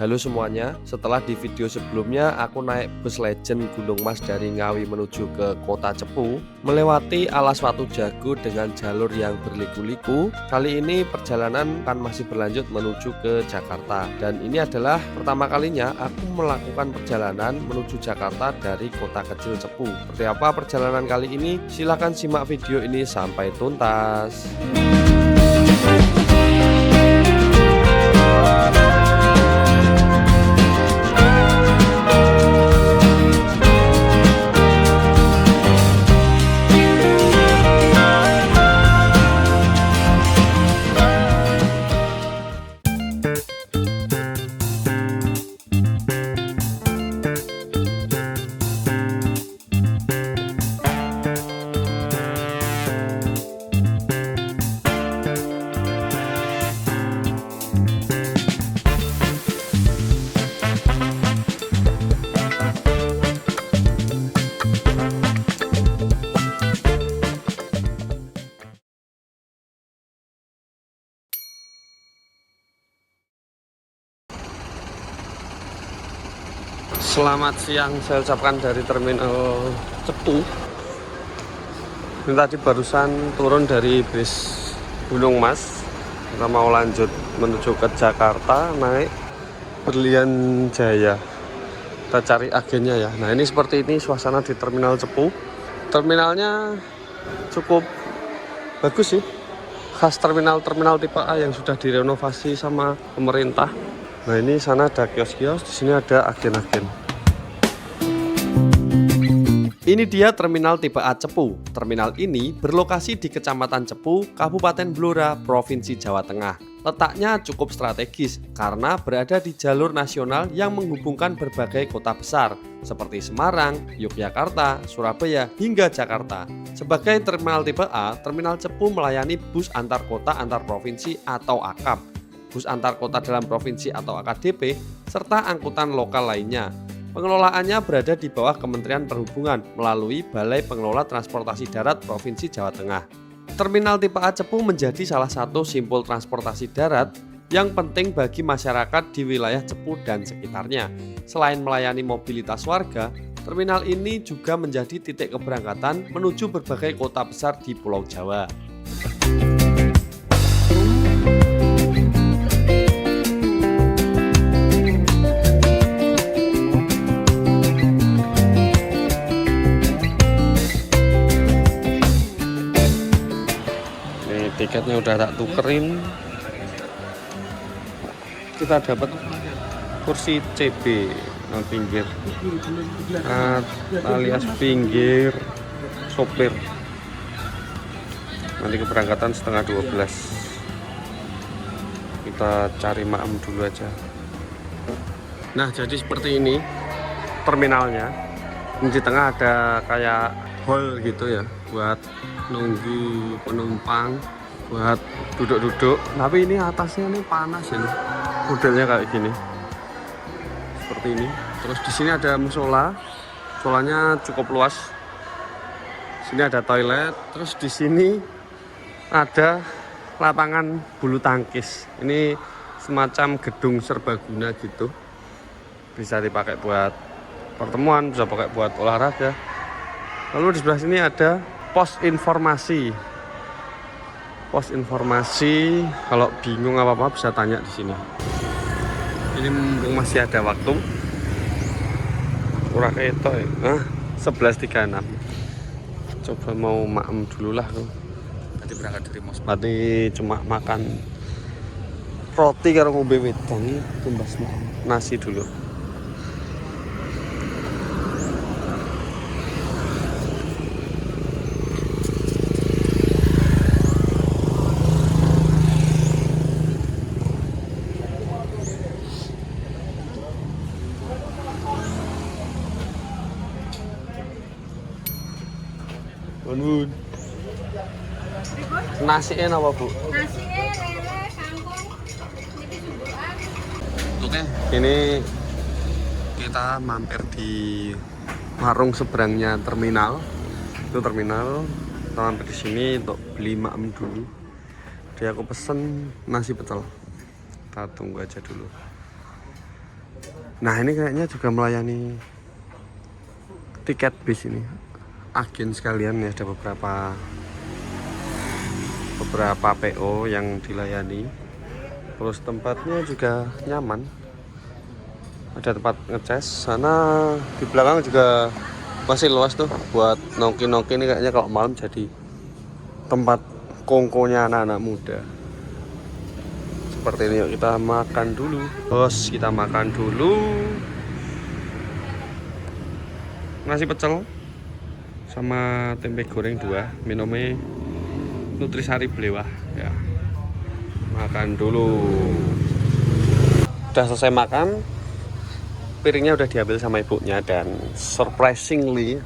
Halo semuanya, setelah di video sebelumnya aku naik bus Legend Gunung Mas dari Ngawi menuju ke kota Cepu, melewati alas Watu Jago dengan jalur yang berliku-liku. Kali ini perjalanan kan masih berlanjut menuju ke Jakarta, dan ini adalah pertama kalinya aku melakukan perjalanan menuju Jakarta dari kota kecil Cepu. Seperti apa perjalanan kali ini? Silahkan simak video ini sampai tuntas. Selamat siang, saya ucapkan dari terminal Cepu. Ini tadi barusan turun dari bis Gunung Mas. Kita mau lanjut menuju ke Jakarta, naik Berlian Jaya. Kita cari agennya ya. Nah ini seperti ini suasana di terminal Cepu. Terminalnya cukup bagus sih. Khas terminal-terminal tipe A yang sudah direnovasi sama pemerintah. Nah ini sana ada kios-kios, di sini ada agen-agen. Ini dia terminal tipe A Cepu. Terminal ini berlokasi di Kecamatan Cepu, Kabupaten Blora, Provinsi Jawa Tengah. Letaknya cukup strategis karena berada di jalur nasional yang menghubungkan berbagai kota besar seperti Semarang, Yogyakarta, Surabaya, hingga Jakarta. Sebagai terminal tipe A, terminal Cepu melayani bus antar kota antar provinsi atau AKAP, bus antar kota dalam provinsi atau AKDP, serta angkutan lokal lainnya. Pengelolaannya berada di bawah Kementerian Perhubungan melalui Balai Pengelola Transportasi Darat Provinsi Jawa Tengah. Terminal tipe A Cepu menjadi salah satu simpul transportasi darat yang penting bagi masyarakat di wilayah Cepu dan sekitarnya. Selain melayani mobilitas warga, terminal ini juga menjadi titik keberangkatan menuju berbagai kota besar di Pulau Jawa. Tiketnya udah tak tukerin. Kita dapat kursi CB pinggir alias pinggir sopir. Nanti keberangkatan setengah 12. Kita cari makam dulu aja. Nah jadi seperti ini terminalnya. Di tengah ada kayak hall gitu ya buat nunggu penumpang, buat duduk-duduk. Tapi ini atasnya ini panas ini, modelnya kayak gini, seperti ini. Terus di sini ada musola, musolanya cukup luas. Sini ada toilet. Terus di sini ada lapangan bulu tangkis. Ini semacam gedung serbaguna gitu. Bisa dipakai buat pertemuan, bisa pakai buat olahraga. Lalu di sebelah sini ada pos informasi. Pos informasi, kalau bingung apa-apa bisa tanya di sini. Ini mumpung masih ada waktu. Kurang itu ya. 11.36. Coba mau maem dulu lah. Nanti berangkat dari Mospati cuma makan roti karo ngombe wedang, tumbas nasi dulu. Bun. Nasinya apa, Bu? Nasinya lele, kangkung, ini sumbuan. Oke, ini kita mampir di warung seberangnya terminal. Itu terminal. Kita mampir di sini untuk beli maem dulu. Jadi aku pesen nasi pecel. Kita tunggu aja dulu. Nah ini kayaknya juga melayani tiket bis ini, agen sekalian ya, ada beberapa PO yang dilayani. Terus tempatnya juga nyaman, ada tempat ngecas. Sana di belakang juga masih luas tuh buat nongki-nongki. Ini kayaknya kalau malam jadi tempat kongkonya anak-anak muda. Seperti ini, yuk kita makan dulu. Bos, kita makan dulu. Nasi pecel sama tempe goreng 2, minumnya Nutrisari Blewah ya. Makan dulu. Udah selesai makan, piringnya udah diambil sama ibunya, dan surprisingly,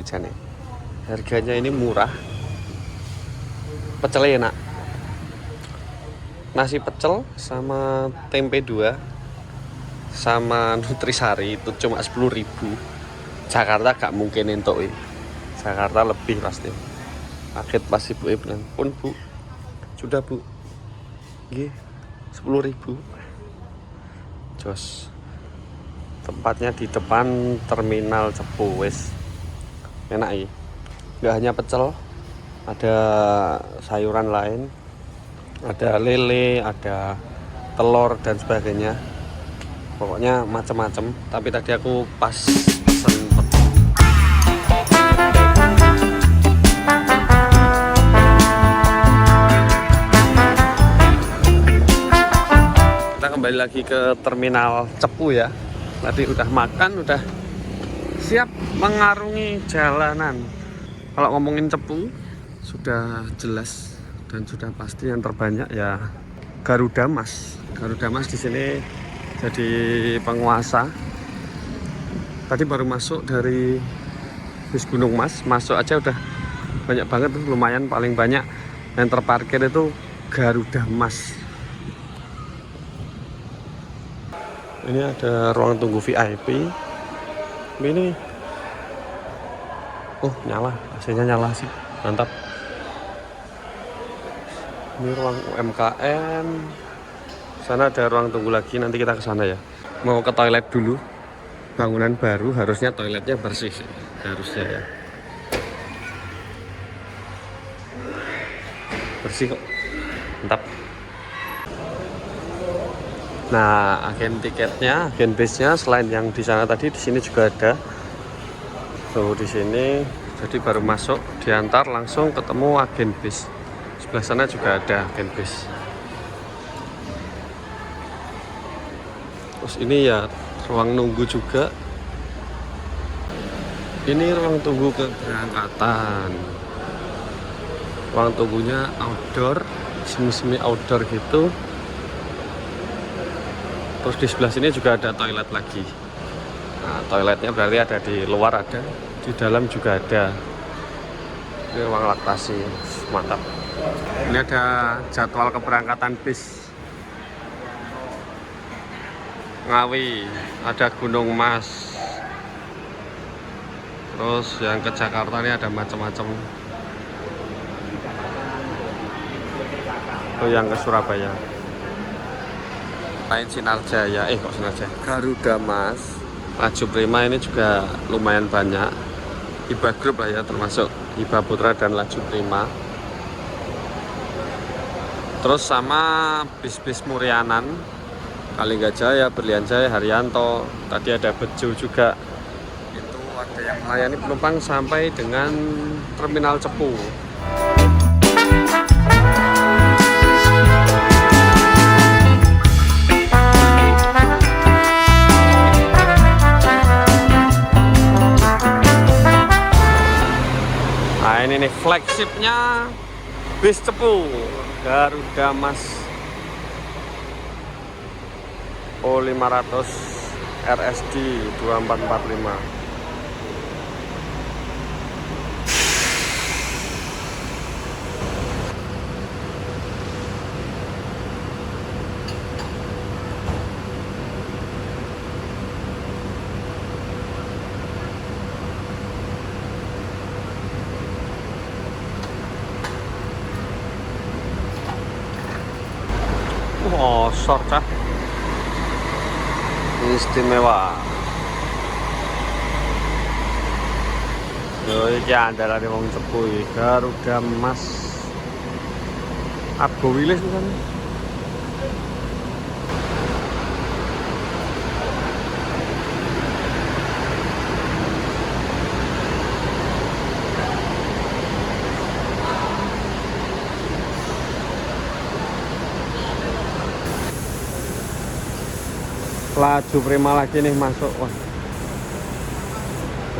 jane, harganya ini murah, pecelnya enak. Nasi pecel sama tempe 2 sama Nutrisari itu cuma 10.000. Jakarta gak mungkin entuk. Jakarta lebih pasti. Kaget pas ibu bilang, "Pun Bu, sudah Bu." Nggih, 10.000. Jos. Tempatnya di depan terminal Cepu, wis. Enak ya. Enggak hanya pecel, ada sayuran lain, ada lele, ada telur dan sebagainya. Pokoknya macam-macam. Tapi tadi aku pas pesen pecel. Kita kembali lagi ke terminal Cepu ya. Tadi udah makan, udah siap mengarungi jalanan. Kalau ngomongin Cepu sudah jelas dan sudah pasti yang terbanyak ya Garuda Mas. Garuda Mas di sini jadi penguasa. Tadi baru masuk dari bis Gunung Mas, masuk aja udah banyak banget tuh, lumayan. Paling banyak yang terparkir itu Garuda Mas. Ini ada ruang tunggu VIP. Ini, oh nyala, AC-nya nyala sih, mantap. Ini ruang UMKM. Sana ada ruang tunggu lagi, nanti kita ke sana ya. Mau ke toilet dulu. Bangunan baru, harusnya toiletnya bersih sih, harusnya ya. Bersih kok, mantap. Nah, agen tiketnya, agen bisnya selain yang di sana tadi, di sini juga ada. Tuh di sini, jadi baru masuk, diantar langsung ketemu agen bis. Sebelah sana juga ada agen bis. Terus ini ya ruang nunggu juga. Ini ruang tunggu keberangkatan. Ruang tunggunya outdoor, semi outdoor gitu. Terus di sebelah sini juga ada toilet lagi. Nah, toiletnya berarti ada di luar, ada di dalam juga ada. Ini ruang laktasi, mantap. Ini ada jadwal keberangkatan bis Ngawi, ada Gunung Mas. Terus yang ke Jakarta ini ada macam-macam. Oh, yang ke Surabaya. Lain Sinarjaya, kok Sinarjaya? Garuda Mas, Laju Prima ini juga lumayan banyak. Hiba Group lah ya, termasuk Hiba Putra dan Laju Prima. Terus sama bis-bis Murianan, Kalinggajaya, Berlian Jaya, Haryanto. Tadi ada Bejo juga. Itu ada yang melayani penumpang sampai dengan terminal Cepu. Nah ini nih flagshipnya bis Cepu, Garuda Mas O500 RSD 2445. Oh, short cah. Istimewa. Yo iki andalane wong Cepu iki, Garuda Mas. Argo Wilis kan. Laju Prima lagi nih masuk. Wah,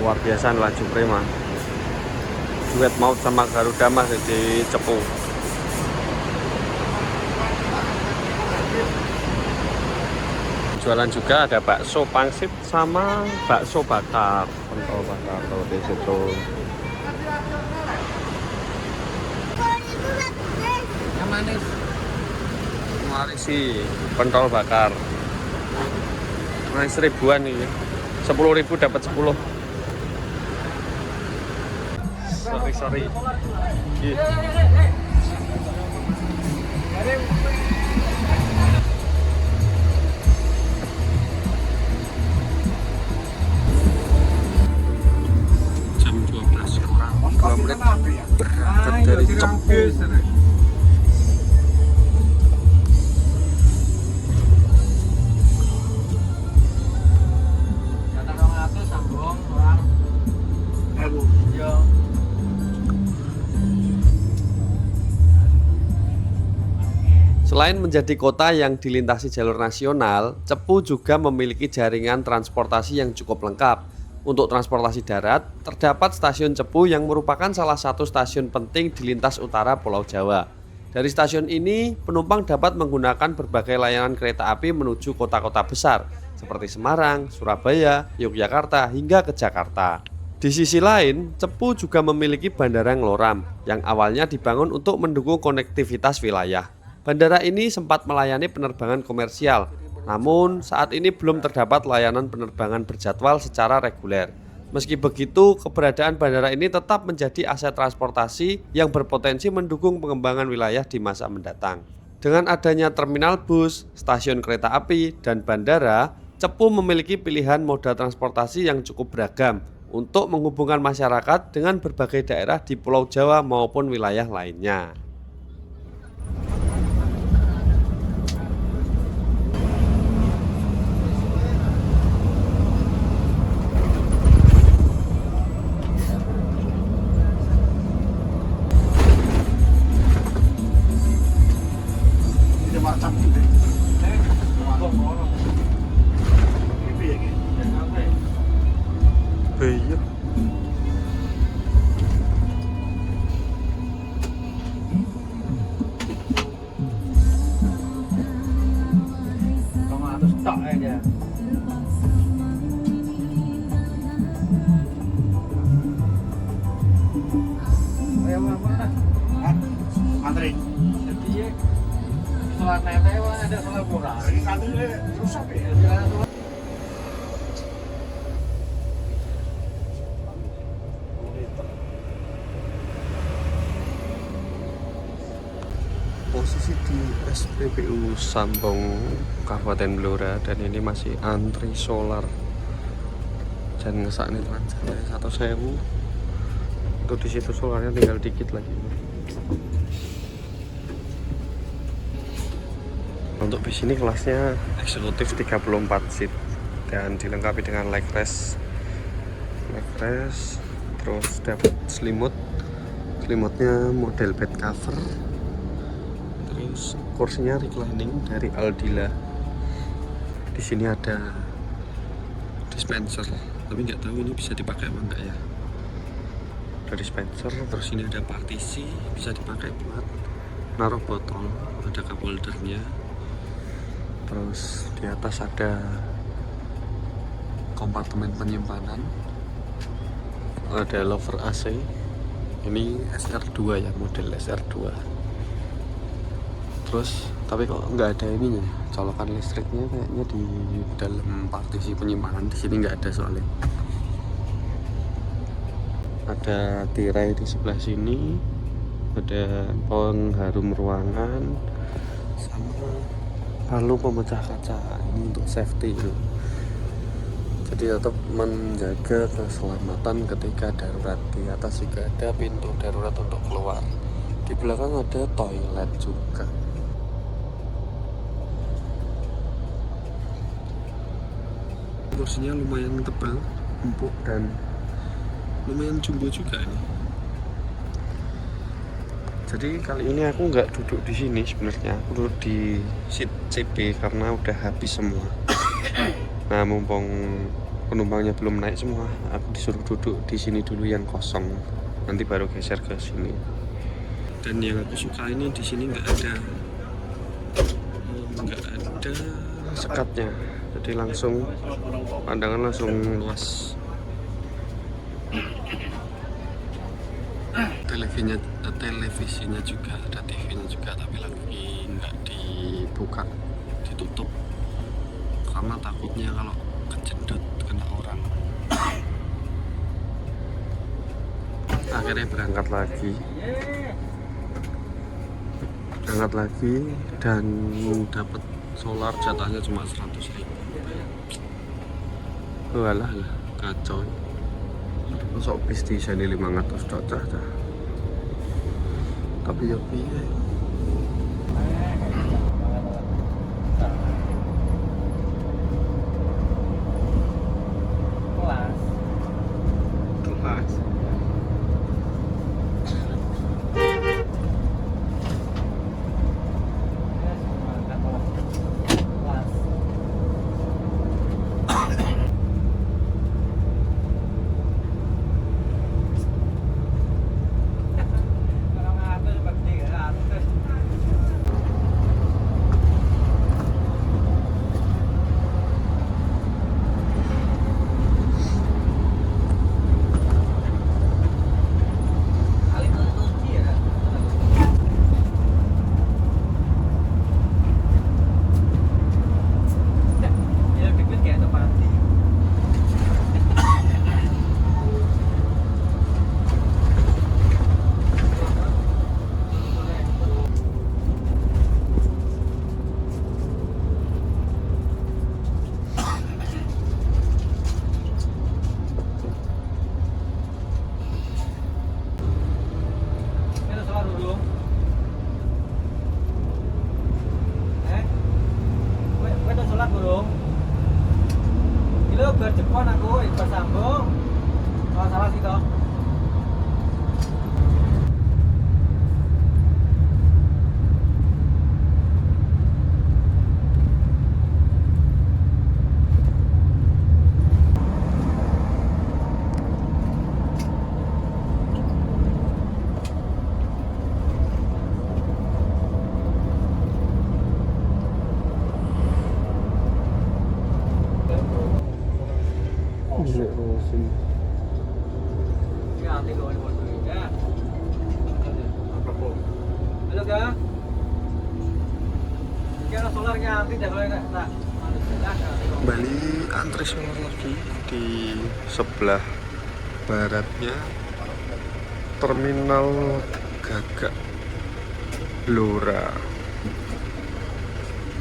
luar biasa laju Prima. Duet maut sama Garuda Mas di Cepu. Jualan juga ada bakso pangsit sama bakso bakar, pentol bakar tuh di situ. Yang manis. Mari sih pentol bakar. Nah, 1000-an nih. 10.000 dapat 10. Sorry. Jam 12 kurang 2 menit berangkat dari Cepu. Selain menjadi kota yang dilintasi jalur nasional, Cepu juga memiliki jaringan transportasi yang cukup lengkap. Untuk transportasi darat, terdapat stasiun Cepu yang merupakan salah satu stasiun penting di lintas utara Pulau Jawa. Dari stasiun ini, penumpang dapat menggunakan berbagai layanan kereta api menuju kota-kota besar, seperti Semarang, Surabaya, Yogyakarta, hingga ke Jakarta. Di sisi lain, Cepu juga memiliki Bandara Ngloram, yang awalnya dibangun untuk mendukung konektivitas wilayah. Bandara ini sempat melayani penerbangan komersial, namun saat ini belum terdapat layanan penerbangan berjadwal secara reguler. Meski begitu, keberadaan bandara ini tetap menjadi aset transportasi yang berpotensi mendukung pengembangan wilayah di masa mendatang. Dengan adanya terminal bus, stasiun kereta api, dan bandara, Cepu memiliki pilihan moda transportasi yang cukup beragam untuk menghubungkan masyarakat dengan berbagai daerah di Pulau Jawa maupun wilayah lainnya. Iya. Kalau harus tok aja. Ayo mana? Antri. Jadi soal nete ada soal murah. Ini antri rusak ya. Posisi di SPBU Sambong Kabupaten Blora, dan ini masih antri solar. Dan ngesak nih sampai 1.000. Untuk di situ solarnya tinggal dikit lagi. Untuk bis ini kelasnya eksekutif 34 seat dan dilengkapi dengan leg rest, terus dapat selimutnya model bed cover, terus kursinya reclining dari Aldila. Di sini ada dispenser, tapi nggak tahu ini bisa dipakai apa enggak ya. Ada dispenser, terus ini ada partisi bisa dipakai buat naruh botol, ada cup holdernya. Terus di atas ada kompartemen penyimpanan, ada lover AC. Ini SR2 ya, model SR2. Terus tapi kok nggak ada ininya, colokan listriknya kayaknya di dalam partisi penyimpanan. Di sini nggak ada soalnya. Ada tirai di sebelah sini, ada pengharum ruangan, sama palu pemecah kaca. Ini untuk safety itu. Jadi tetap menjaga keselamatan ketika darurat. Di atas juga ada pintu darurat untuk keluar. Di belakang ada toilet juga. Kursinya lumayan tebal, empuk dan lumayan jumbo juga ini. Jadi kali ini aku nggak duduk di sini sebenarnya, aku duduk di seat CP karena udah habis semua. Nah, mumpung penumpangnya belum naik semua, aku disuruh duduk di sini dulu yang kosong. Nanti baru geser ke sini. Dan yang aku suka ini di sini nggak ada sekatnya. Jadi langsung pandangan langsung luas. Televisinya juga ada, TV-nya juga, tapi lagi nggak dibuka, ditutup karena takutnya kalau kecedot kena orang. Akhirnya berangkat lagi dan dapat solar jatahnya cuma 100.000. Walah kacau. Masuk bis di sini 500 cocok dah. Tapi ya piye. Kelas. Jepon aku ikut sambung. Kalau salah sih toh. Halo Kak. Kira solarnya nanti dah kalau tak. Kembali antri solar lagi di sebelah baratnya Terminal Gagak Blora.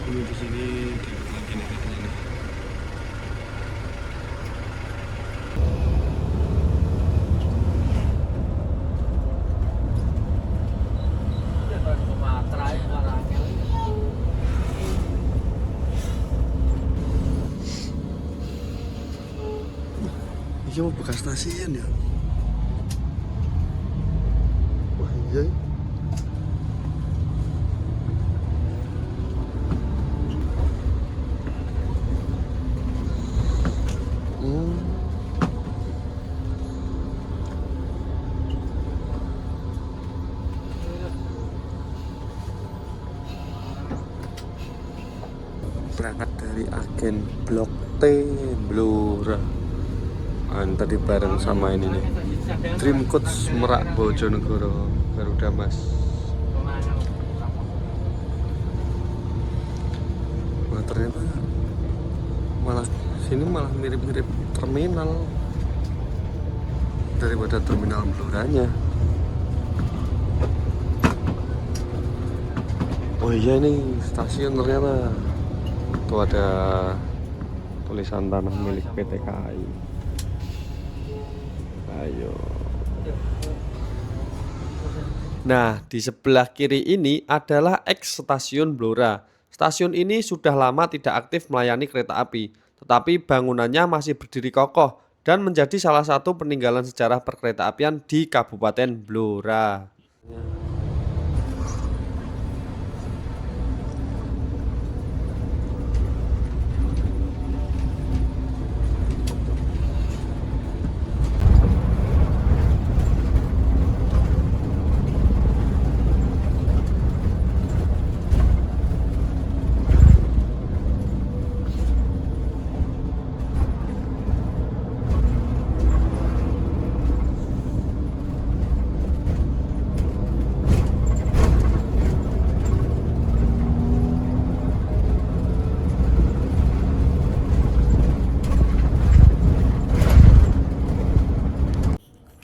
Ini di sini dapat lagi nih katanya nih. Ini mau bekas stasiun ya? Wah iya. Berangkat dari agen Blok T Blora. Tadi bareng sama ini nih, Dream Coach Merak Bojonegoro Garuda Mas. Wah ternyata sini malah mirip-mirip terminal daripada terminal Bloranya. Oh iya, ini stasiun ternyata. Tuh ada tulisan tanah milik PT KAI. Ayo. Nah, di sebelah kiri ini adalah eks stasiun Blora. Stasiun ini sudah lama tidak aktif melayani kereta api, tetapi bangunannya masih berdiri kokoh dan menjadi salah satu peninggalan sejarah perkeretaapian di Kabupaten Blora.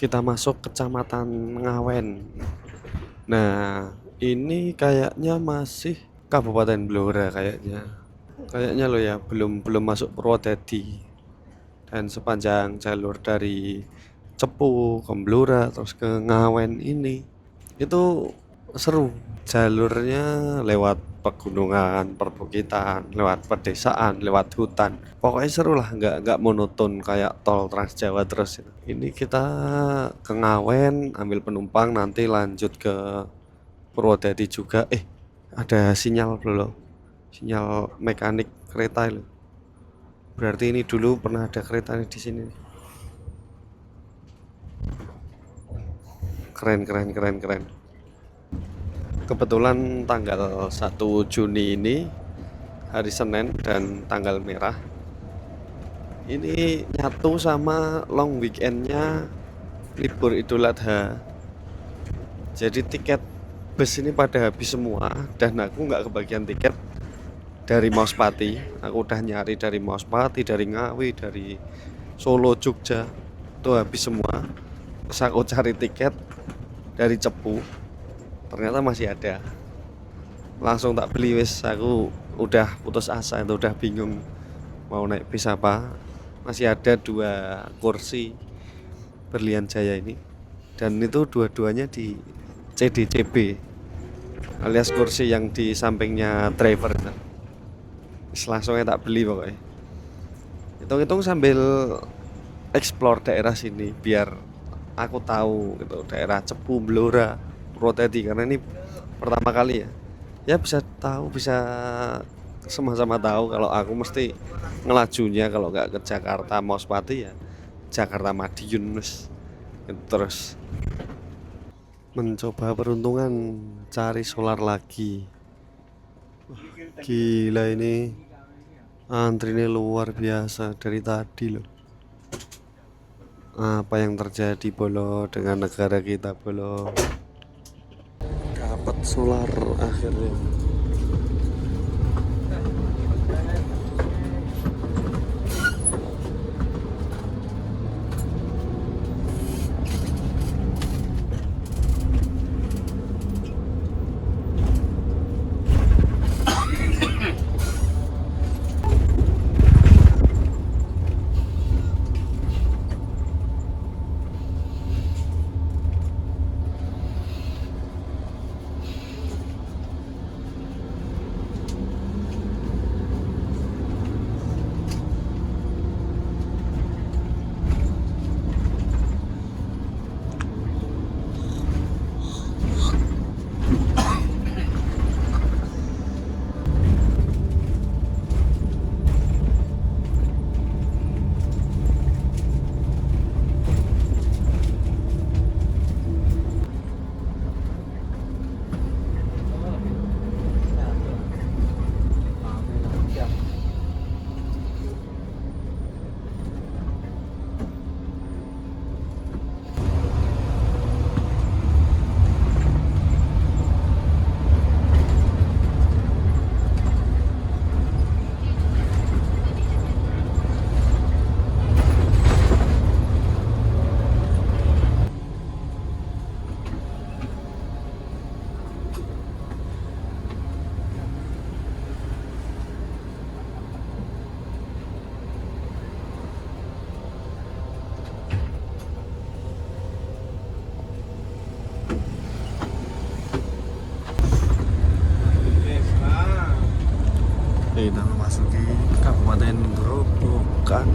Kita masuk kecamatan Ngawen. Nah, ini kayaknya masih Kabupaten Blora kayaknya. Kayaknya loh ya, belum masuk Purwodadi. Dan sepanjang jalur dari Cepu ke Blora terus ke Ngawen ini itu seru. Jalurnya lewat pegunungan, perbukitan, lewat pedesaan, lewat hutan. Pokoknya seru lah, nggak monoton kayak tol Trans Jawa terus. Ini kita ke Ngawen, ambil penumpang, nanti lanjut ke Purwodadi juga. Ada sinyal loh, sinyal mekanik kereta loh. Berarti ini dulu pernah ada kereta di sini. Keren. Kebetulan tanggal 1 Juni ini hari Senin dan tanggal merah ini nyatu sama long weekendnya libur Idul Adha. Jadi tiket bus ini pada habis semua dan aku nggak kebagian tiket dari Mauspati. Aku udah nyari dari Mauspati, dari Ngawi, dari Solo, Jogja, itu habis semua. Terus aku cari tiket dari Cepu, ternyata masih ada. Langsung tak beli wis, aku udah putus asa, itu udah bingung mau naik bis apa. Masih ada 2 kursi Berlian Jaya ini, dan itu dua-duanya di CDCB alias kursi yang di sampingnya driver. Langsungnya tak beli pokoknya. Hitung-hitung sambil explore daerah sini biar aku tahu gitu daerah Cepu, Blora, Purwodadi, karena ini pertama kali ya. Ya bisa tahu, bisa sama-sama tahu kalau aku mesti ngelajunya kalau nggak ke Jakarta Mauspati ya Jakarta Madiun terus mencoba peruntungan cari solar lagi. Gila, ini antrinya luar biasa dari tadi loh. Apa yang terjadi Bolo dengan negara kita Bolo? Dapat solar akhirnya. Kita memasuki Kabupaten Grobogan.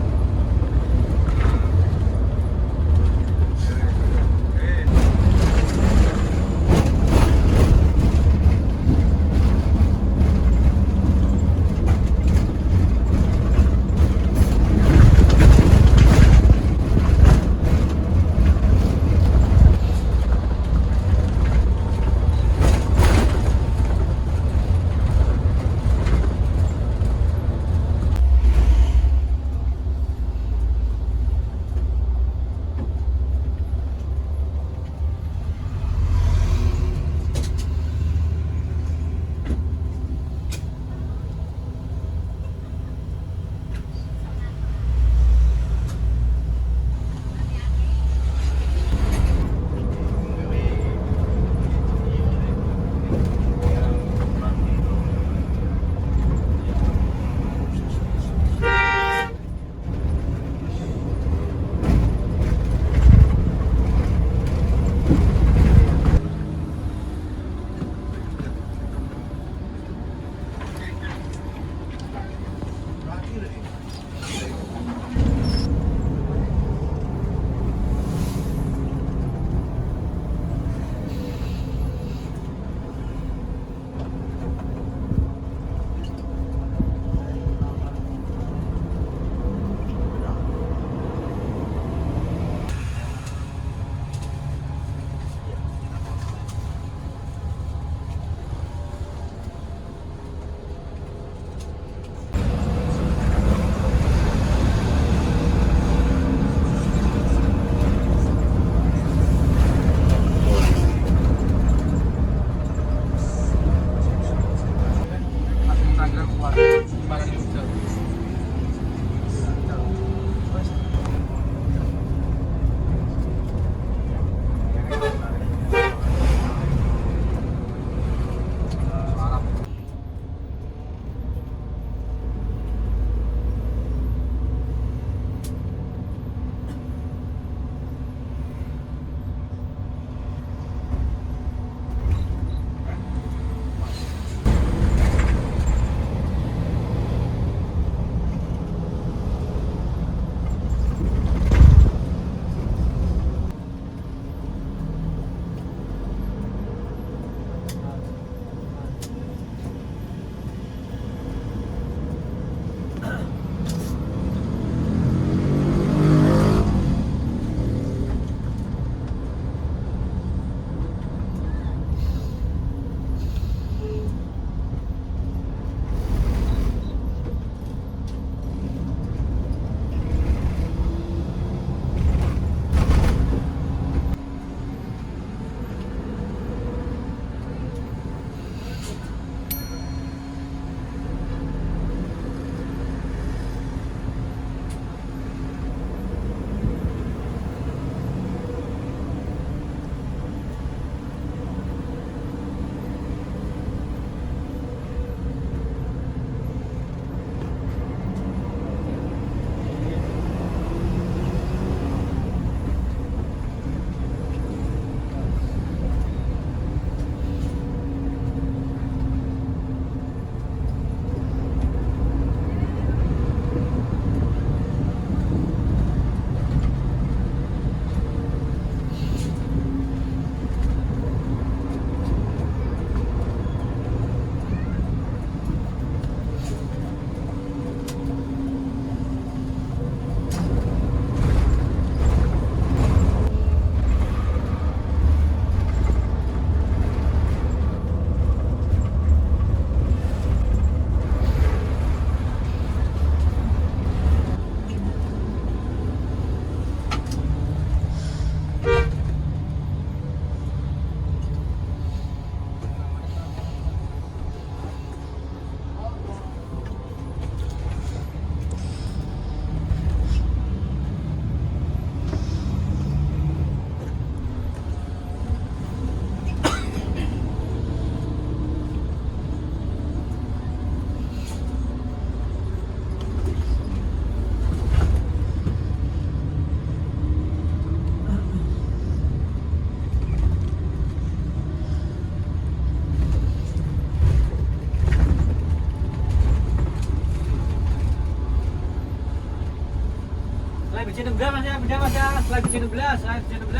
C16 mas ya, pindah mas ya. Setelah C16, saya C16.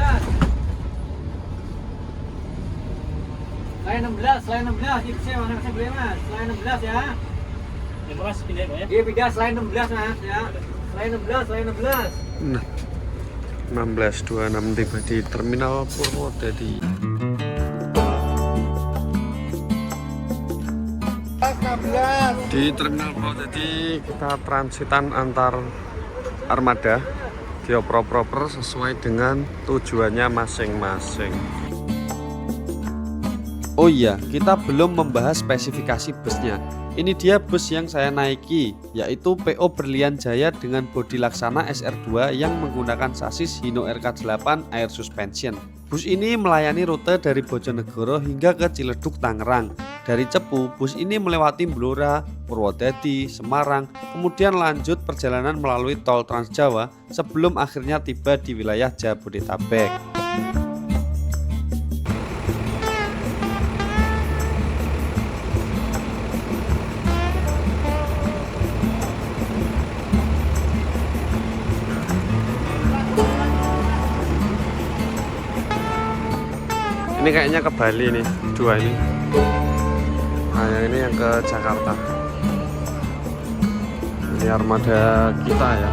Setelah 16, setelah 16, itu saya mana saya boleh mas. Setelah 16 ya. Ya mas, pindah ya. Iya pindah setelah 16 mas ya. Setelah 16, setelah 16. Nah, 16.26 tiba di Terminal Purwodadi. Di Terminal Purwodadi kita transitan antar armada dioper-oper sesuai dengan tujuannya masing-masing. Oh iya, kita belum membahas spesifikasi busnya. Ini dia bus yang saya naiki, yaitu PO Berlian Jaya dengan bodi Laksana SR2 yang menggunakan sasis Hino RK8 Air Suspension. Bus ini melayani rute dari Bojonegoro hingga ke Ciledug, Tangerang. Dari Cepu, bus ini melewati Blora, Purwodadi, Semarang, kemudian lanjut perjalanan melalui tol Trans Jawa sebelum akhirnya tiba di wilayah Jabodetabek. Ini kayaknya ke Bali nih, dua ini. Nah, yang ini yang ke Jakarta. Ini armada kita ya,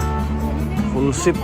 full seat.